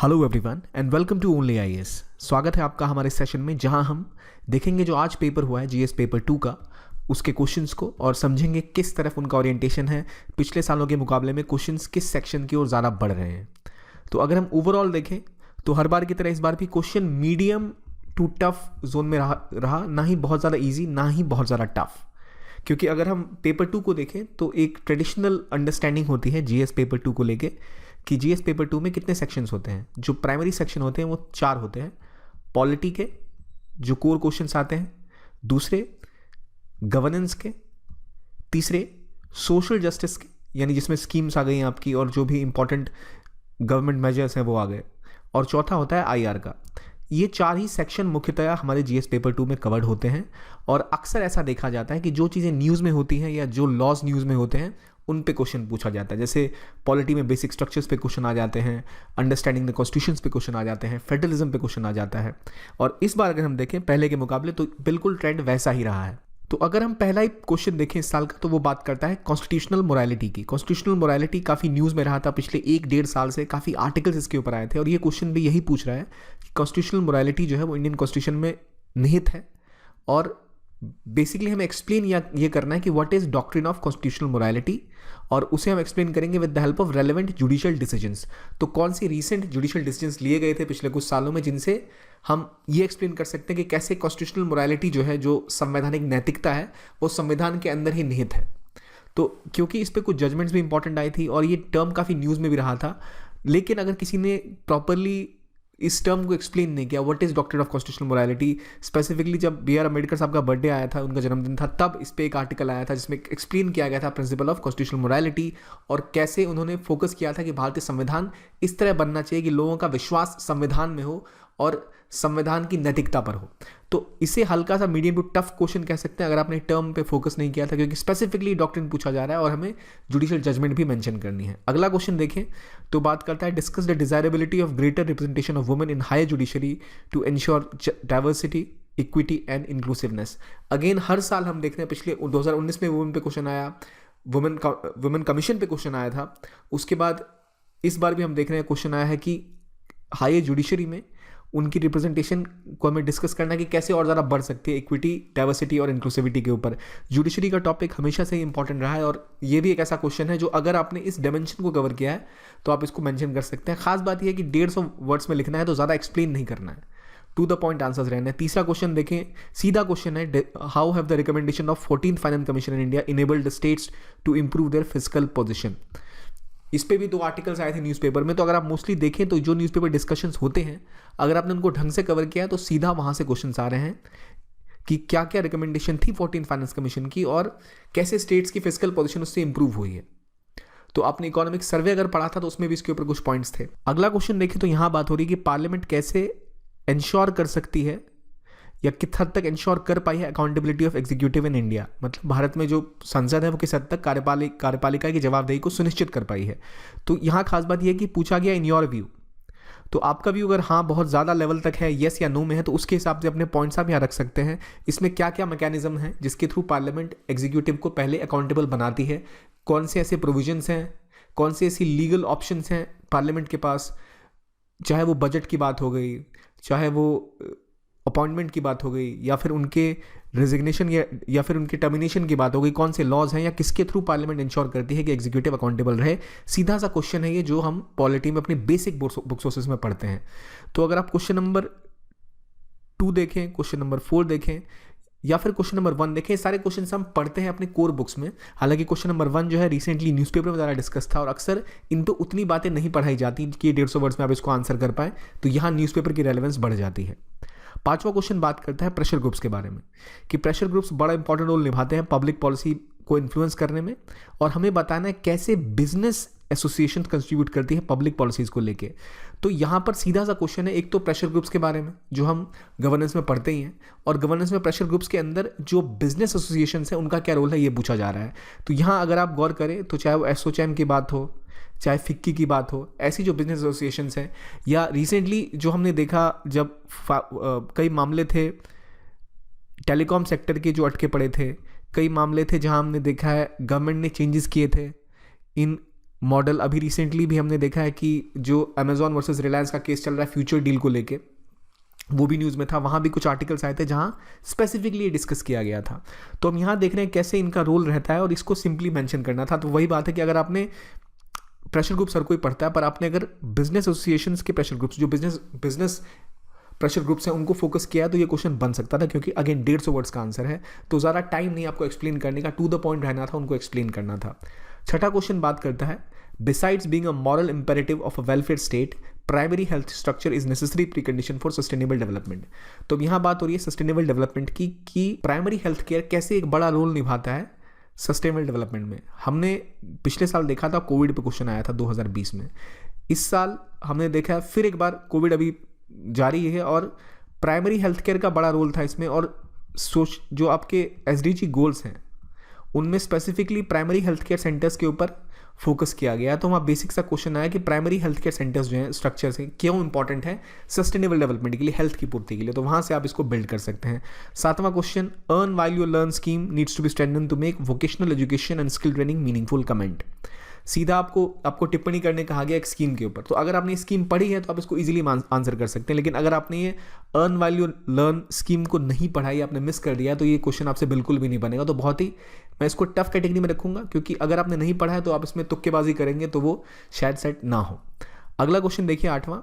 Hello everyone and welcome to only IAS. स्वागत है आपका हमारे सेशन में जहां हम देखेंगे जो आज पेपर हुआ है जीएस पेपर 2 का, उसके क्वेश्चंस को और समझेंगे किस तरफ उनका ओरिएंटेशन है। पिछले सालों के मुकाबले में क्वेश्चंस किस सेक्शन की ओर ज़्यादा बढ़ रहे हैं। तो अगर हम ओवरऑल देखें तो हर बार की तरह इस बार भी question medium to tough zone में रहा, ना ही बहुत ज़्यादा ईजी ना ही बहुत ज़्यादा टफ। क्योंकि अगर हम पेपर 2 को देखें तो एक ट्रेडिशनल अंडरस्टैंडिंग होती है जीएस पेपर 2 को लेके कि जीएस पेपर 2 में कितने सेक्शंस होते हैं। जो प्राइमरी सेक्शन होते हैं वो 4 होते हैं। पॉलिटी के जो कोर क्वेश्चंस आते हैं, दूसरे गवर्नेंस के, तीसरे सोशल जस्टिस के यानी जिसमें स्कीम्स आ गई हैं आपकी और जो भी इंपॉर्टेंट गवर्नमेंट मेजर्स हैं वो आ गए, और चौथा होता है आईआर का। ये 4 ही सेक्शन मुख्यतया हमारे जीएस पेपर 2 में कवर्ड होते हैं। और अक्सर ऐसा देखा जाता है कि जो चीज़ें न्यूज़ में होती हैं या जो लॉज न्यूज़ में होते हैं उन पे क्वेश्चन पूछा जाता है। जैसे पॉलिटी में बेसिक स्ट्रक्चर्स पे क्वेश्चन आ जाते हैं, अंडरस्टैंडिंग द कॉन्स्टिट्यूशंस पे क्वेश्चन आ जाते हैं, फेडरलिज्म पे क्वेश्चन आ जाता है। और इस बार अगर हम देखें पहले के मुकाबले तो बिल्कुल ट्रेंड वैसा ही रहा है। तो अगर हम पहला ही क्वेश्चन देखें इस साल का तो वो बात करता है कॉन्स्टिट्यूशनल मोरालिटी की। कॉन्स्टिट्यूशनल मोरालिटी काफ़ी न्यूज़ में रहा था पिछले 1-1.5 साल से, काफ़ी आर्टिकल्स इसके ऊपर आए थे और ये क्वेश्चन भी यही पूछ रहा है कि कॉन्स्टिट्यूशनल मोरालिटी जो है वो इंडियन कॉन्स्टिट्यूशन में निहित है। और बेसिकली हमें एक्सप्लेन ये करना है कि what is doctrine of constitutional morality, और उसे हम एक्सप्लेन करेंगे with the help of relevant judicial decisions. तो कौन सी रीसेंट जुडिशियल डिसीजंस लिए गए थे पिछले कुछ सालों में जिनसे हम ये एक्सप्लेन कर सकते हैं कि कैसे कॉन्स्टिट्यूशनल मोरालिटी जो है, जो संवैधानिक नैतिकता है, वो संविधान के अंदर ही निहित है। तो क्योंकि इस पर कुछ जजमेंट्स भी इंपॉर्टेंट आई थी और ये टर्म काफ़ी न्यूज़ में भी रहा था, लेकिन अगर किसी ने प्रॉपरली इस टर्म को एक्सप्लेन नहीं किया, what is doctrine of constitutional morality, specifically जब बी आर अम्बेडकर साहब का बर्थडे आया था, उनका जन्मदिन था, तब इस पे एक आर्टिकल आया था जिसमें एक्सप्लेन किया गया था प्रिंसिपल ऑफ कॉन्स्टिट्यूशनल मोरालिटी और कैसे उन्होंने फोकस किया था कि भारतीय संविधान इस तरह बनना चाहिए कि लोगों का विश्वास संविधान में हो और संविधान की नैतिकता पर हो। तो इसे हल्का सा मीडियम टू टफ क्वेश्चन कह सकते हैं अगर आपने टर्म पे फोकस नहीं किया था, क्योंकि स्पेसिफिकली डॉक्ट्रिन पूछा जा रहा है और हमें जुडिशियल जजमेंट भी मेंशन करनी है। अगला क्वेश्चन देखें तो बात करता है discuss the desirability of greater representation of women in higher judiciary to ensure diversity, equity and inclusiveness. Again हर साल हम देख रहे हैं, पिछले 2019 में वुमेन पे क्वेश्चन आया, वुमेन कमीशन पे क्वेश्चन आया था। उसके बाद इस बार भी हम देख रहे हैं क्वेश्चन आया है कि हायर जुडिशरी में उनकी रिप्रेजेंटेशन को हमें डिस्कस करना है कि कैसे और ज़्यादा बढ़ सकती है इक्विटी, डाइवर्सिटी और इंक्लूसिविटी के ऊपर। जुडिशरी का टॉपिक हमेशा से ही इंपॉर्टेंट रहा है और ये भी एक ऐसा क्वेश्चन है जो अगर आपने इस डायमेंशन को कवर किया है तो आप इसको मेंशन कर सकते हैं। खास बात यह है कि 150 वर्ड्स में लिखना है तो ज़्यादा एक्सप्लेन नहीं करना है, टू द पॉइंट आंसर्स रहने हैं। तीसरा क्वेश्चन देखें, सीधा क्वेश्चन है, how have the recommendation of 14th finance commission in India enabled states to improve their physical position. इस पे भी 2 आर्टिकल्स आए थे न्यूज़पेपर में। तो अगर आप मोस्टली देखें तो जो न्यूज़पेपर डिस्कशंस होते हैं, अगर आपने उनको ढंग से कवर किया है तो सीधा वहाँ से क्वेश्चंस आ रहे हैं कि क्या क्या रिकमेंडेशन थी 14th फाइनेंस कमीशन की और कैसे स्टेट्स की फिजिकल पोजीशन उससे इंप्रूव हुई है। तो आपने इकोनॉमिक सर्वे अगर पढ़ा था तो उसमें भी इसके ऊपर कुछ पॉइंट्स थे। अगला क्वेश्चन देखें तो यहाँ बात हो रही है कि पार्लियामेंट कैसे इंश्योर कर सकती है या किस हद तक इंश्योर कर पाई है accountability of executive in India. मतलब भारत में जो संसद है वो किस हद तक कार्यपालिका की जवाबदेही को सुनिश्चित कर पाई है। तो यहाँ खास बात यह है कि पूछा गया इन योर व्यू, तो आपका व्यू अगर हाँ बहुत ज़्यादा लेवल तक है, येस या नो में है, तो उसके हिसाब से अपने पॉइंट्स आप यहाँ रख सकते हैं। इसमें क्या क्या मैकेनिज्म है जिसके थ्रू पार्लियामेंट एग्जीक्यूटिव को पहले अकाउंटेबल बनाती है, कौन से ऐसे प्रोविजंस हैं, कौन से ऐसी लीगल ऑप्शंस हैं पार्लियामेंट के पास, चाहे वो बजट की बात हो गई, चाहे वो अपॉइंटमेंट की बात हो गई, या फिर उनके रेजिग्नेशन या फिर उनके टर्मिनेशन की बात हो गई, कौन से लॉज हैं या किसके थ्रू पार्लियामेंट इंश्योर करती है कि एग्जीक्यूटिव अकाउंटेबल रहे। सीधा सा क्वेश्चन है ये जो हम पॉलिटी में अपने बेसिक बुक सोर्सेज में पढ़ते हैं। तो अगर आप क्वेश्चन नंबर 2 देखें, क्वेश्चन नंबर 4 देखें या फिर क्वेश्चन नंबर 1 देखें, सारे क्वेश्चन हम पढ़ते हैं अपने कोर बुक्स में। हालांकि क्वेश्चन नंबर 1 जो है रिसेंटली न्यूज़पेपर में ज़्यादा डिस्कस था और अक्सर इन पर उतनी बातें नहीं पढ़ाई जाती कि 150 वर्ड्स में आप इसको आंसर कर पाए, तो यहाँ न्यूज़पेपर की रेलेवेंस बढ़ जाती है। 5वां क्वेश्चन बात करता है प्रेशर ग्रुप्स के बारे में कि प्रेशर ग्रुप्स बड़ा इंपॉर्टेंट रोल निभाते हैं पब्लिक पॉलिसी को इन्फ्लुएंस करने में, और हमें बताना है कैसे बिजनेस एसोसिएशन कंट्रीब्यूट करती है पब्लिक पॉलिसीज को लेके। तो यहाँ पर सीधा सा क्वेश्चन है, एक तो प्रेशर ग्रुप्स के बारे में जो हम गवर्नेंस में पढ़ते ही हैं, और गवर्नेंस में प्रेशर ग्रुप्स के अंदर जो बिजनेस एसोसिएशन है उनका क्या रोल है ये पूछा जा रहा है। तो यहाँ अगर आप गौर करें तो चाहे वो एसोचैम की बात हो, चाहे फिक्की की बात हो, ऐसी जो बिजनेस एसोसिएशंस हैं, या रिसेंटली जो हमने देखा जब कई मामले थे टेलीकॉम सेक्टर के जो अटके पड़े थे, कई मामले थे जहां हमने देखा है गवर्नमेंट ने चेंजेस किए थे इन मॉडल। अभी रिसेंटली भी हमने देखा है कि जो अमेजॉन वर्सेस रिलायंस का केस चल रहा है फ्यूचर डील को लेके, वो भी न्यूज़ में था, वहाँ भी कुछ आर्टिकल्स आए थे जहाँ स्पेसिफिकली ये डिस्कस किया गया था। तो हम यहाँ देख रहे हैं कैसे इनका रोल रहता है और इसको सिंपली मेंशन करना था। तो वही बात है कि अगर आपने प्रेशर ग्रुप्स हर कोई पढ़ता है, पर आपने अगर बिजनेस एसोसिएशंस के प्रेशर ग्रुप्स, जो बिजनेस प्रेशर ग्रुप्स हैं, उनको फोकस किया है तो ये क्वेश्चन बन सकता था, क्योंकि अगेन 150 वर्ड्स का आंसर है, तो ज़्यादा टाइम नहीं आपको एक्सप्लेन करने का, टू द पॉइंट रहना था, उनको एक्सप्लेन करना था। छठा क्वेश्चन बात करता है besides being a moral imperative of a welfare state, primary health structure is necessary precondition for sustainable development. तो यहाँ बात हो रही है सस्टेनेबल डेवलपमेंट की, कि प्राइमरी हेल्थ केयर कैसे एक बड़ा रोल निभाता है सस्टेनेबल डेवलपमेंट में। हमने पिछले साल देखा था, कोविड पे क्वेश्चन आया था 2020 में। इस साल हमने देखा है फिर एक बार, कोविड अभी जारी है और प्राइमरी हेल्थ केयर का बड़ा रोल था इसमें। और जो आपके SDG गोल्स हैं उनमें specifically primary health care centres के ऊपर फोकस किया गया। तो वहाँ बेसिक सा क्वेश्चन आया कि प्राइमरी हेल्थ केयर सेंटर्स जो हैं, स्ट्रक्चर्स हैं, क्यों इंपॉर्टेंट है सस्टेनेबल डेवलपमेंट के लिए, हेल्थ की पूर्ति के लिए। तो वहाँ से आप इसको बिल्ड कर सकते हैं। सातवां question, earn while you learn scheme needs to be strengthen to make vocational education and skill training meaningful. Comment. सीधा आपको टिप्पणी करने कहा गया एक स्कीम के ऊपर। तो अगर आपने स्कीम पढ़ी है तो आप इसको इजीली आंसर कर सकते हैं, लेकिन अगर आपने ये earn while you learn scheme को नहीं पढ़ाई, आपने मिस कर दिया, तो ये क्वेश्चन आपसे बिल्कुल भी नहीं बनेगा। तो बहुत ही मैं इसको टफ कैटेगरी में रखूंगा, क्योंकि अगर आपने नहीं पढ़ा है तो आप इसमें तुक्केबाजी करेंगे तो वो शायद सेट ना हो। अगला क्वेश्चन देखिए 8वां,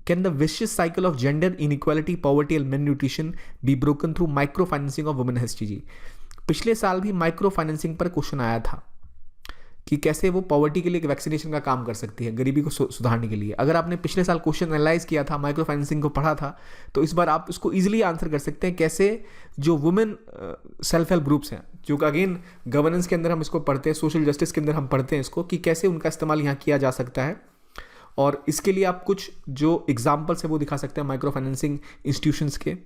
can the vicious cycle of gender inequality, poverty and malnutrition be broken through micro financing of women SDG। पिछले साल भी माइक्रो फाइनेंसिंग पर क्वेश्चन आया था कि कैसे वो पॉवर्टी के लिए एक वैक्सीनेशन का काम कर सकती है, गरीबी को सुधारने के लिए। अगर आपने पिछले साल क्वेश्चन एनालाइज किया था, माइक्रो फाइनेंसिंग को पढ़ा था, तो इस बार आप इसको इजीली आंसर कर सकते हैं। कैसे जो वुमेन सेल्फ हेल्प ग्रुप्स हैं, जो अगेन गवर्नेंस के अंदर हम इसको पढ़ते हैं, सोशल जस्टिस के अंदर हम पढ़ते हैं इसको, कि कैसे उनका इस्तेमाल यहाँ किया जा सकता है। और इसके लिए आप कुछ जो एग्जाम्पल्स है वो दिखा सकते हैं माइक्रो फाइनेंसिंग इंस्टीट्यूशंस के,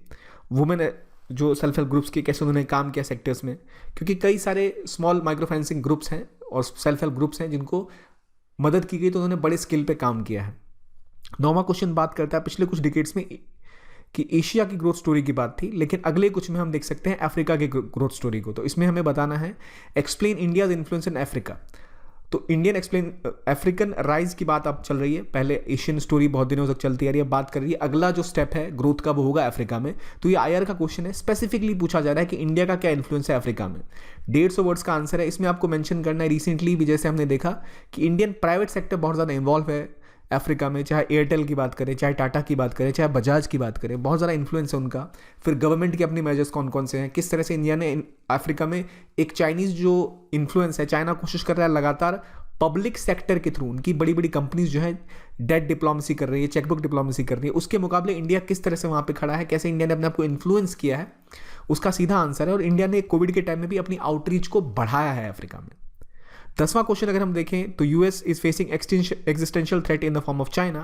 वुमेन जो सेल्फ हेल्प ग्रुप्स के, कैसे उन्होंने काम किया सेक्टर्स में, क्योंकि कई सारे स्मॉल माइक्रो फाइनेंसिंग ग्रुप्स हैं और सेल्फ हेल्प ग्रुप्स हैं जिनको मदद की गई, तो उन्होंने बड़े स्केल पे काम किया है। 9वां क्वेश्चन बात करता है पिछले कुछ डिकेड्स में कि एशिया की ग्रोथ स्टोरी की बात थी, लेकिन अगले कुछ में हम देख सकते हैं अफ्रीका की ग्रोथ स्टोरी को। तो इसमें हमें बताना है explain India's influence in Africa. तो अफ्रीकन राइज की बात अब चल रही है, पहले एशियन स्टोरी बहुत दिनों तक चलती आ रही है, बात कर रही है अगला जो स्टेप है ग्रोथ का वो होगा अफ्रीका में। तो ये IR का क्वेश्चन है, स्पेसिफिकली पूछा जा रहा है कि इंडिया का क्या इन्फ्लुएंस है अफ्रीका में। 150 वर्ड्स का आंसर है। इसमें आपको मेंशन करना है रिसेंटली भी जैसे हमने देखा कि इंडियन प्राइवेट सेक्टर बहुत ज़्यादा इन्वॉल्व है अफ्रीका में, चाहे एयरटेल की बात करें, चाहे टाटा की बात करें, चाहे बजाज की बात करें, बहुत ज़्यादा इन्फ्लुएंस है उनका। फिर गवर्नमेंट के अपनी मेजर्स कौन कौन से हैं, किस तरह से इंडिया ने अफ्रीका में एक चाइनीज़ जो इन्फ्लुएंस है, चाइना कोशिश कर रहा है लगातार पब्लिक सेक्टर के थ्रू, उनकी बड़ी बड़ी कंपनीज जो है डेट डिप्लोमेसी कर रही है, चेकबुक डिप्लोमेसी कर रही है, उसके मुकाबले इंडिया किस तरह से वहाँ पे खड़ा है, कैसे इंडिया ने अपने आप को इन्फ्लुएंस किया है, उसका सीधा आंसर है। और इंडिया ने कोविड के टाइम में भी अपनी आउटरीच को बढ़ाया है अफ्रीका में। 10वां क्वेश्चन अगर हम देखें तो US is facing existential threat in the form of China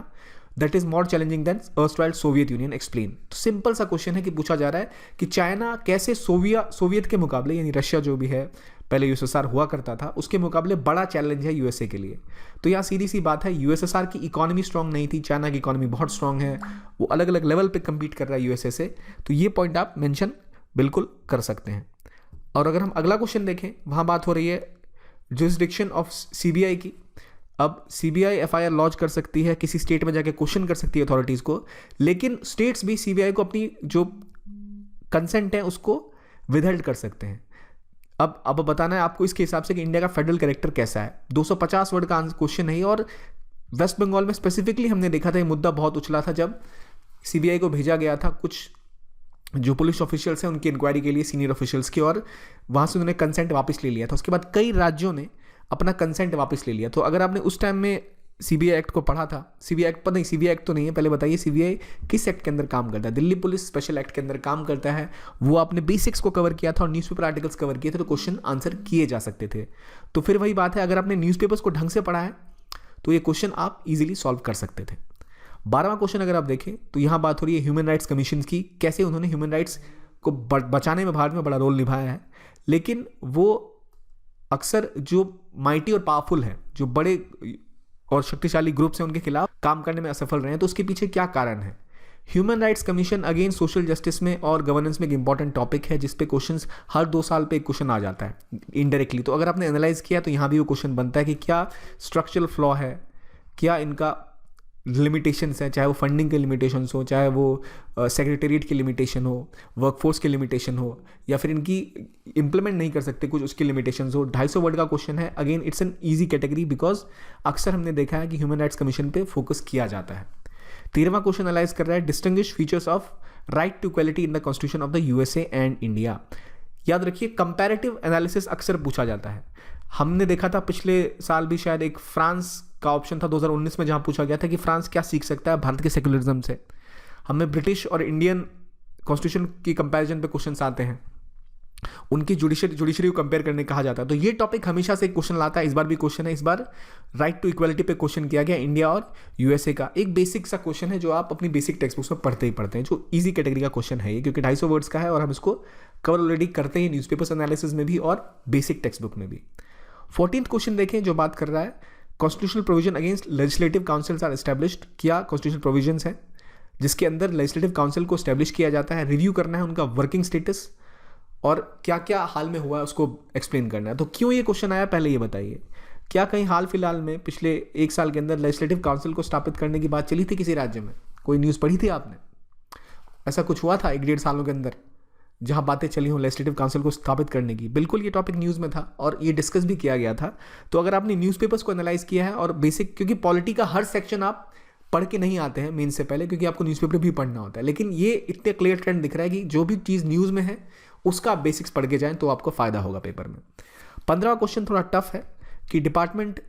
that is more challenging than erstwhile Soviet Union, explain. तो सिंपल सा क्वेश्चन है कि पूछा जा रहा है कि चाइना कैसे सोवियत के मुकाबले, यानी रशिया जो भी है पहले USSR हुआ करता था, उसके मुकाबले बड़ा चैलेंज है USA के लिए। तो यहाँ सीधी सी बात है, USSR की इकोनॉमी स्ट्रांग नहीं थी, चाइना की इकोनॉमी बहुत स्ट्रांग है, वो अलग अलग लेवल पे कम्पीट कर रहा है USA से। तो ये पॉइंट आप मेंशन बिल्कुल कर सकते हैं। और अगर हम अगला क्वेश्चन देखें, वहाँ बात हो रही है जुरिसडिक्शन ऑफ CBI की। अब CBI FIR लॉन्च कर सकती है, किसी स्टेट में जाके क्वेश्चन कर सकती है अथॉरिटीज़ को, लेकिन स्टेट्स भी CBI को अपनी जो कंसेंट है उसको विदहेल्ड कर सकते हैं। अब बताना है आपको इसके हिसाब से कि इंडिया का फेडरल कैरेक्टर कैसा है। 250 वर्ड का क्वेश्चन है। और वेस्ट बंगाल में स्पेसिफिकली हमने देखा था ये मुद्दा बहुत उछला था जब CBI को भेजा गया था कुछ जो पुलिस ऑफिशियल्स हैं उनकी इंक्वायरी के लिए, सीनियर ऑफिशियल्स की, और वहाँ से उन्होंने कंसेंट वापस ले लिया था। उसके बाद कई राज्यों ने अपना कंसेंट वापस ले लिया। तो अगर आपने उस टाइम में CBI एक्ट को पढ़ा था, CBI एक्ट तो नहीं है, पहले बताइए CBI किस एक्ट के अंदर काम करता है? दिल्ली पुलिस स्पेशल एक्ट के अंदर काम करता है। वो आपने बेसिक्स को कवर किया था और न्यूज़पेपर आर्टिकल्स कवर किए थे, तो क्वेश्चन आंसर किए जा सकते थे। तो फिर वही बात है, अगर आपने न्यूज़पेपर्स को ढंग से पढ़ा है तो ये क्वेश्चन आप इजीली सॉल्व कर सकते थे। 12वां क्वेश्चन अगर आप देखें तो यहाँ बात हो रही है ह्यूमन राइट्स कमीशन की, कैसे उन्होंने ह्यूमन राइट्स को बचाने में भारत में बड़ा रोल निभाया है, लेकिन वो अक्सर जो माइटी और पावरफुल हैं, जो बड़े और शक्तिशाली ग्रुप्स हैं, उनके खिलाफ काम करने में असफल रहे हैं। तो उसके पीछे क्या कारण है? Human rights commission again social justice में और गवर्नेंस में एक इंपॉर्टेंट टॉपिक है जिस पे क्वेश्चंस हर 2 साल पे एक क्वेश्चन आ जाता है इनडायरेक्टली। तो अगर आपने एनालाइज किया तो यहाँ भी वो क्वेश्चन बनता है कि क्या स्ट्रक्चरल फ्लॉ है, क्या इनका लिमिटेशंस हैं, चाहे वो फंडिंग के लिमिटेशंस हो, चाहे वो सेक्रेटेरिएट की लिमिटेशन हो, वर्कफोर्स की लिमिटेशन हो, या फिर इनकी इंप्लीमेंट नहीं कर सकते कुछ उसकी लिमिटेशंस हो। 250 वर्ड का क्वेश्चन है। Again it's an easy category because अक्सर हमने देखा है कि ह्यूमन राइट्स कमीशन पे फोकस किया जाता है। 13वां क्वेश्चन एनालाइज कर रहा है distinguish features of right to equality in the constitution of the USA and India. याद रखिए कंपैरेटिव एनालिसिस अक्सर पूछा जाता है। हमने देखा था पिछले साल भी शायद एक फ्रांस का ऑप्शन था 2019 में, जहां पूछा गया था कि फ्रांस क्या सीख सकता है भारत के सेक्युलरिज्म से। हमें ब्रिटिश और इंडियन कॉन्स्टिट्यूशन की कंपैरिजन पे क्वेश्चंस आते हैं, उनकी जुडिशरी को कंपेयर करने कहा जाता है। तो ये टॉपिक हमेशा से क्वेश्चन लाता है, इस बार भी क्वेश्चन है। इस बार राइट टू इक्वलिटी पे क्वेश्चन किया गया इंडिया और यूएसए का। एक बेसिक सा क्वेश्चन है जो आप अपनी बेसिक टेक्स्ट बुक्स में पढ़ते ही पढ़ते हैं, जो ईजी कैटेगरी का क्वेश्चन है ये, क्योंकि 250 वर्ड्स का है और हम इसको कवर ऑलरेडी करते हैं न्यूज़पेपर्स एनालिसिस में भी और बेसिक टेक्स्ट बुक में भी। 14th क्वेश्चन देखें जो बात कर रहा है constitutional provision against legislative councils are established. क्या कॉन्स्टिट्यूशनल प्रोविजंस हैं जिसके अंदर लेजिस्लेटिव काउंसिल को एस्टैब्लिश किया जाता है, रिव्यू करना है उनका वर्किंग स्टेटस और क्या क्या हाल में हुआ है उसको एक्सप्लेन करना है। तो क्यों ये क्वेश्चन आया पहले ये बताइए। क्या कहीं हाल फिलहाल में पिछले 1 साल के अंदर लेजिस्लेटिव काउंसिल को स्थापित करने की बात चली थी किसी राज्य में? कोई न्यूज़ पढ़ी थी आपने? ऐसा कुछ हुआ था 1-1.5 सालों के अंदर जहां बातें चली हों लेजिस्लेटिव काउंसिल को स्थापित करने की? बिल्कुल ये टॉपिक न्यूज़ में था और ये डिस्कस भी किया गया था। तो अगर आपने न्यूज़पेपर्स को एनालाइज किया है और बेसिक, क्योंकि पॉलिटी का हर सेक्शन आप पढ़ के नहीं आते हैं मेन से पहले, क्योंकि आपको न्यूज़पेपर भी पढ़ना होता है, लेकिन ये इतने क्लियर ट्रेंड दिख रहा है कि जो भी चीज़ न्यूज़ में है उसका आप बेसिक्स पढ़ के जाएं तो आपको फायदा होगा पेपर में। 15वां क्वेश्चन थोड़ा टफ है कि department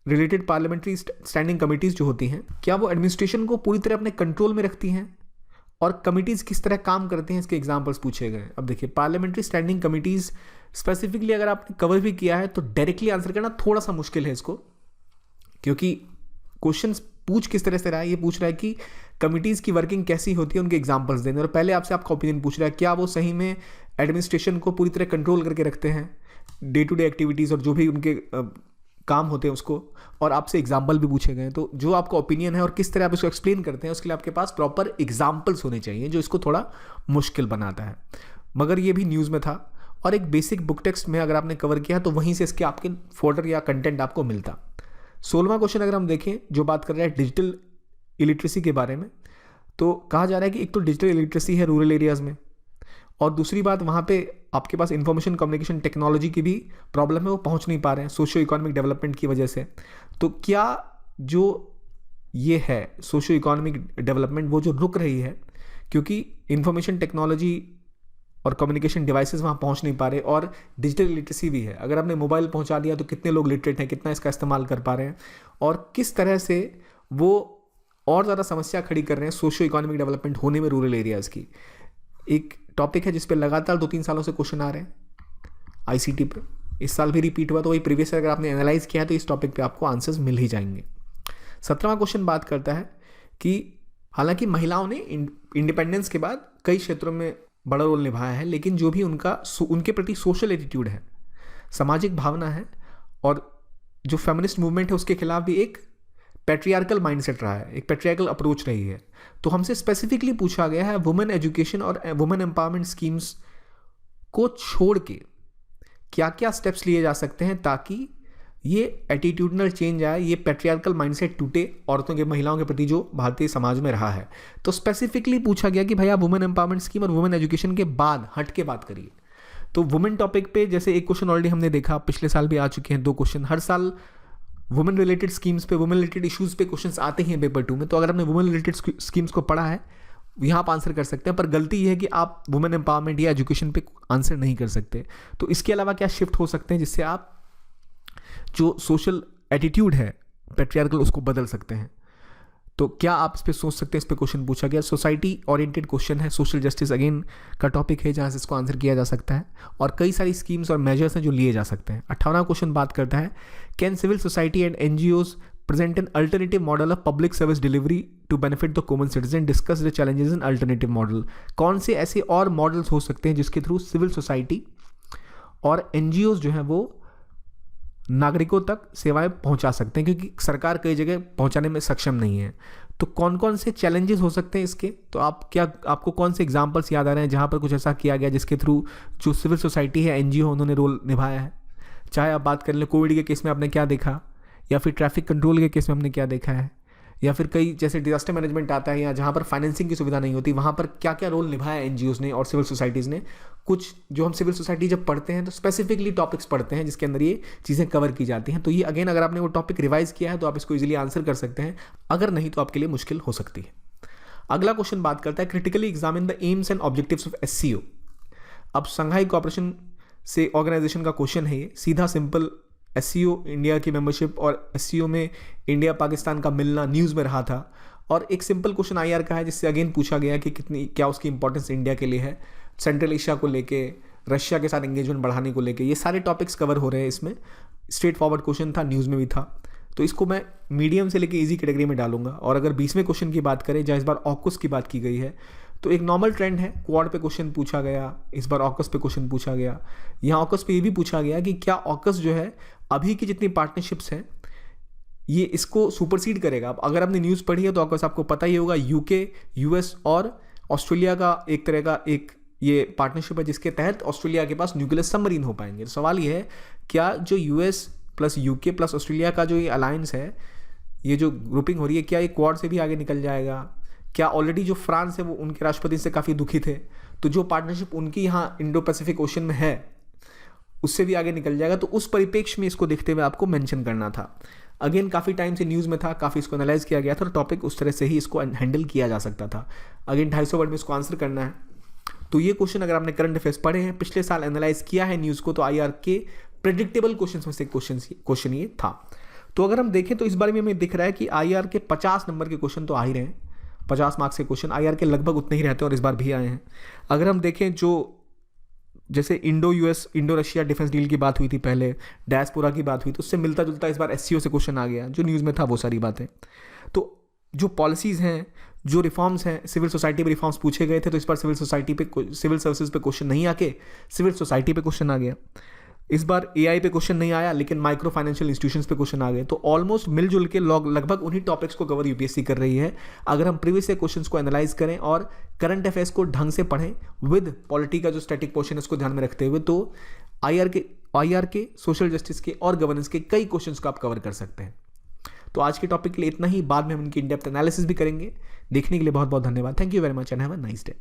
related parliamentary standing committees जो होती हैं, क्या वो एडमिनिस्ट्रेशन को पूरी तरह अपने कंट्रोल में रखती हैं और कमिटीज़ किस तरह काम करते हैं, इसके एग्जांपल्स पूछे गए। अब देखिए पार्लियामेंट्री स्टैंडिंग कमिटीज़ स्पेसिफिकली अगर आपने कवर भी किया है तो डायरेक्टली आंसर करना थोड़ा सा मुश्किल है इसको, क्योंकि क्वेश्चन पूछ किस तरह से रहा है, ये पूछ रहा है कि कमिटीज़ की वर्किंग कैसी होती है, उनके एग्जांपल्स देने, और पहले आपसे आपका ओपिनियन पूछ रहा है क्या वो सही में एडमिनिस्ट्रेशन को पूरी तरह कंट्रोल करके रखते हैं, डे टू डे एक्टिविटीज़ और जो भी उनके काम होते हैं उसको, और आपसे एग्जाम्पल भी पूछे गए। तो जो आपका ओपिनियन है और किस तरह आप इसको एक्सप्लेन करते हैं उसके लिए आपके पास प्रॉपर एग्जाम्पल्स होने चाहिए, जो इसको थोड़ा मुश्किल बनाता है। मगर ये भी न्यूज़ में था और एक बेसिक बुक टेक्स्ट में अगर आपने कवर किया तो वहीं से इसके आपके फोल्डर या कंटेंट आपको मिलता। 16वां क्वेश्चन अगर हम देखें जो बात कर रहा है डिजिटल इलिटरेसी के बारे में, तो कहा जा रहा है कि एक तो डिजिटल इलिटरेसी है रूरल एरियाज़ में, और दूसरी बात वहाँ पे आपके पास इंफॉर्मेशन कम्युनिकेशन टेक्नोलॉजी की भी प्रॉब्लम है, वो पहुँच नहीं पा रहे हैं सोशियो इकोनॉमिक डेवलपमेंट की वजह से। तो क्या जो ये है सोशियो इकोनॉमिक डेवलपमेंट वो जो रुक रही है क्योंकि इंफॉर्मेशन टेक्नोलॉजी और कम्युनिकेशन डिवाइसेस वहाँ पहुँच नहीं पा रहे, और डिजिटल लिटरेसी भी है। अगर आपने मोबाइल पहुँचा दिया तो कितने लोग लिटरेट हैं, कितना इसका इस्तेमाल कर पा रहे हैं, और किस तरह से वो और ज़्यादा समस्या खड़ी कर रहे हैं सोशियो इकोनॉमिक डेवलपमेंट होने में रूरल एरियाज़ की। एक टॉपिक है जिस पे लगातार 2-3 सालों से क्वेश्चन आ रहे हैं आईसीटी पे, इस साल भी रिपीट हुआ, तो वही प्रीवियस अगर आपने एनालाइज किया है तो इस टॉपिक पे आपको आंसर्स मिल ही जाएंगे। 17वां क्वेश्चन बात करता है कि हालांकि महिलाओं ने इंडिपेंडेंस के बाद कई क्षेत्रों में बड़ा रोल निभाया है, लेकिन जो भी उनके प्रति सोशल एटीट्यूड है, सामाजिक भावना है, और जो फेमिनिस्ट मूवमेंट है उसके खिलाफ भी एक पैट्रियार्कल माइंडसेट रहा है, एक पैट्रियार्कल अप्रोच रही है। तो हमसे स्पेसिफिकली पूछा गया है वुमेन एजुकेशन और वुमेन एम्पावरमेंट स्कीम्स को छोड़ के क्या क्या स्टेप्स लिए जा सकते हैं ताकि ये एटीट्यूडनल चेंज आए, ये पैट्रियार्कल माइंडसेट टूटे औरतों के, महिलाओं के प्रति जो भारतीय समाज में रहा है। तो स्पेसिफिकली पूछा गया कि भाई आप वुमेन एम्पावरमेंट स्कीम और वुमेन एजुकेशन के बाद हट के बात करिए। तो वुमेन टॉपिक पे जैसे एक क्वेश्चन ऑलरेडी हमने देखा, पिछले साल भी आ चुके हैं 2 क्वेश्चन। हर साल वुमेन रिलेटेड स्कीम्स पे, वुमेन रिलेटेड इश्यूज़ पे क्वेश्चंस आते हैं पेपर 2 में। तो अगर आपने वुमेन रिलेटेड स्कीम्स को पढ़ा है यहाँ आप आंसर कर सकते हैं, पर गलती ये है कि आप वुमेन एम्पावरमेंट या एजुकेशन पे आंसर नहीं कर सकते। तो इसके अलावा क्या शिफ्ट हो सकते हैं जिससे आप जो सोशल एटीट्यूड है पैट्रियार्कल उसको बदल सकते हैं। तो क्या आप इस पर सोच सकते हैं, इस पर क्वेश्चन पूछा गया। सोसाइटी ओरिएंटेड क्वेश्चन है, सोशल जस्टिस अगेन का टॉपिक है जहाँ से इसको आंसर किया जा सकता है, और कई सारी स्कीम्स और मेजर्स हैं जो लिए जा सकते हैं। 58वां क्वेश्चन बात करता है can civil society and NGOs present an alternative model of public service delivery to benefit the common citizen, discuss the challenges in alternative model. कौन से ऐसे और मॉडल्स हो सकते हैं जिसके थ्रू सिविल सोसाइटी और एनजीओज जो हैं वो नागरिकों तक सेवाएं पहुंचा सकते हैं, क्योंकि सरकार कई जगह पहुंचाने में सक्षम नहीं है। तो कौन कौन से चैलेंजेस हो सकते हैं इसके, तो आपको कौन से एग्जाम्पल्स याद आ रहे हैं जहाँ पर कुछ ऐसा किया गया जिसके थ्रू जो सिविल सोसाइटी है, एनजीओ, उन्होंने रोल निभाया है? चाहे आप बात कर लें कोविड के केस में आपने क्या देखा, या फिर ट्रैफिक कंट्रोल के केस में हमने क्या देखा है, या फिर कई जैसे डिजास्टर मैनेजमेंट आता है या जहाँ पर फाइनेंसिंग की सुविधा नहीं होती, वहाँ पर क्या क्या रोल निभाया एनजीओज़ ने और सिविल सोसाइटीज़ ने। कुछ जो हम सिविल सोसाइटी जब पढ़ते हैं तो स्पेसिफिकली टॉपिक्स पढ़ते हैं जिसके अंदर ये चीज़ें कवर की जाती हैं। तो ये अगेन अगर आपने वो टॉपिक रिवाइज किया है तो आप इसको ईजिली आंसर कर सकते हैं, अगर नहीं तो आपके लिए मुश्किल हो सकती है। अगला क्वेश्चन बात करता है critically examine the AIIMS and objectives of SCO. अब संघाई कोऑपरेशन से ऑर्गेनाइजेशन का क्वेश्चन है ये, सीधा सिंपल। एससीओ इंडिया की मेंबरशिप और एससीओ में इंडिया पाकिस्तान का मिलना न्यूज़ में रहा था, और एक सिंपल क्वेश्चन आईआर का है जिससे अगेन पूछा गया कि क्या उसकी इंपॉर्टेंस इंडिया के लिए है, सेंट्रल एशिया को लेके, रशिया के साथ एंगेजमेंट बढ़ाने को लेके, ये सारे टॉपिक्स कवर हो रहे हैं इसमें। स्ट्रेट फॉरवर्ड क्वेश्चन था, न्यूज़ में भी था, तो इसको मैं मीडियम से लेके इजी कैटेगरी में डालूंगा। और अगर 20वें क्वेश्चन की बात करें जहाँ इस बार ऑकस की बात की गई है, तो एक नॉर्मल ट्रेंड है, क्वाड पे क्वेश्चन पूछा गया, इस बार ऑकस पे क्वेश्चन पूछा गया। यहाँ ऑकस पे ये भी पूछा गया कि क्या ऑकस जो है अभी की जितनी पार्टनरशिप्स हैं ये इसको सुपरसीड करेगा। अब अगर आपने न्यूज़ पढ़ी है तो ऑकस आपको पता ही होगा, यूके, यूएस और ऑस्ट्रेलिया का एक तरह का एक ये पार्टनरशिप है जिसके तहत ऑस्ट्रेलिया के पास न्यूक्लियर सबमरीन हो पाएंगे। तो सवाल ये है, क्या जो US plus UK plus Australia का जो ये अलायंस है, ये जो ग्रुपिंग हो रही है, क्या ये क्वाड से भी आगे निकल जाएगा? क्या ऑलरेडी जो फ्रांस है वो उनके राष्ट्रपति से काफ़ी दुखी थे, तो जो पार्टनरशिप उनकी यहाँ इंडो पैसिफिक ओशन में है उससे भी आगे निकल जाएगा? तो उस परिप्रेक्ष्य में इसको देखते हुए आपको मेंशन करना था। अगेन काफ़ी टाइम से न्यूज़ में था, काफ़ी इसको एनालाइज किया गया था, और टॉपिक उस तरह से ही इसको हैंडल किया जा सकता था। अगेन 250 वर्ड में इसको आंसर करना है। तो ये क्वेश्चन अगर आपने करंट अफेयर्स पढ़े हैं, पिछले साल एनालाइज किया है न्यूज़ को, तो आईआर के प्रेडिक्टेबल क्वेश्चन में से क्वेश्चन ये था। तो अगर हम देखें तो इस बारे में हमें दिख रहा है कि आईआर के 50 नंबर के क्वेश्चन तो आ ही रहे हैं, 50 मार्क्स के क्वेश्चन आईआर के लगभग उतने ही रहते हैं और इस बार भी आए हैं। अगर हम देखें जो जैसे Indo US Indo Russia defence deal की बात हुई थी पहले, डायस्पोरा की बात हुई, तो उससे मिलता जुलता इस बार एससीओ से क्वेश्चन आ गया, जो न्यूज़ में था वो सारी बातें। तो जो पॉलिसीज़ हैं, जो रिफॉर्म्स हैं, सिविल सोसाइटी पे रिफॉर्म्स पूछे गए थे, तो इस बार सिविल सर्विसेज पे क्वेश्चन नहीं आके सिविल सोसाइटी पे क्वेश्चन आ गया। इस बार एआई पे क्वेश्चन नहीं आया, लेकिन माइक्रो फाइनेंशियल इंस्टीट्यूशंस पे क्वेश्चन आ गए। तो ऑलमोस्ट मिलजुल के लगभग उन्हीं टॉपिक्स को कवर यूपीएससी कर रही है। अगर हम प्रीवियस क्वेश्चंस को एनालाइज करें और करंट अफेयर्स को ढंग से पढ़ें विद पॉलिटी का जो स्टैटिक पोर्शन है उसको ध्यान में रखते हुए, तो आईआर के सोशल जस्टिस के और गवर्नेंस के कई क्वेश्चंस को आप कवर कर सकते हैं। तो आज के टॉपिक के लिए इतना ही, बाद में हम इनकी इन डेप्थ एनालिसिस भी करेंगे। देखने के लिए बहुत बहुत धन्यवाद। Thank you very much and have a nice day.